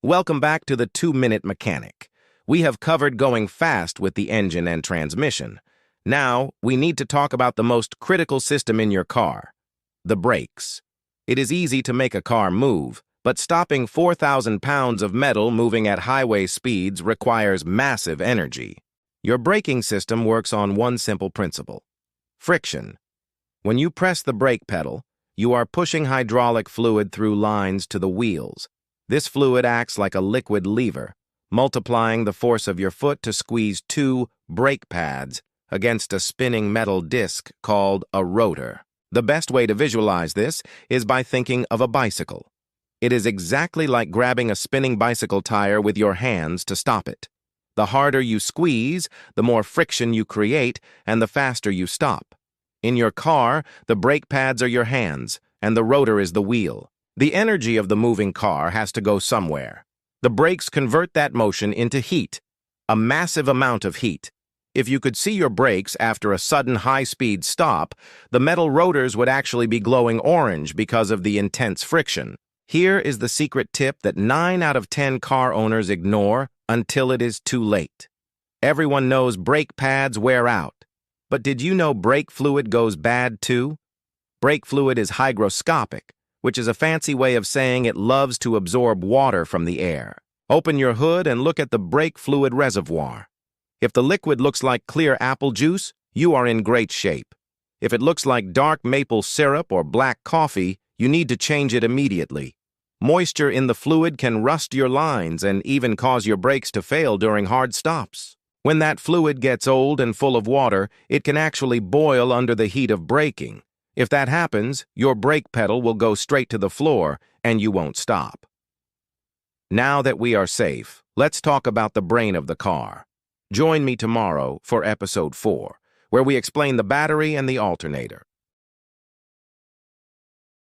Welcome back to the 2-Minute Mechanic. We have covered going fast with the engine and transmission. Now, we need to talk about the most critical system in your car, the brakes. It is easy to make a car move, but stopping 4,000 pounds of metal moving at highway speeds requires massive energy. Your braking system works on one simple principle: friction. When you press the brake pedal, you are pushing hydraulic fluid through lines to the wheels. This fluid acts like a liquid lever, multiplying the force of your foot to squeeze two brake pads against a spinning metal disc called a rotor. The best way to visualize this is by thinking of a bicycle. It is exactly like grabbing a spinning bicycle tire with your hands to stop it. The harder you squeeze, the more friction you create, and the faster you stop. In your car, the brake pads are your hands, and the rotor is the wheel. The energy of the moving car has to go somewhere. The brakes convert that motion into heat, a massive amount of heat. If you could see your brakes after a sudden high-speed stop, the metal rotors would actually be glowing orange because of the intense friction. Here is the secret tip that 9 out of 10 car owners ignore until it is too late. Everyone knows brake pads wear out. But did you know brake fluid goes bad too? Brake fluid is hygroscopic, which is a fancy way of saying it loves to absorb water from the air. Open your hood and look at the brake fluid reservoir. If the liquid looks like clear apple juice, you are in great shape. If it looks like dark maple syrup or black coffee, you need to change it immediately. Moisture in the fluid can rust your lines and even cause your brakes to fail during hard stops. When that fluid gets old and full of water, it can actually boil under the heat of braking. If that happens, your brake pedal will go straight to the floor and you won't stop. Now that we are safe, let's talk about the brain of the car. Join me tomorrow for episode 4, where we explain the battery and the alternator.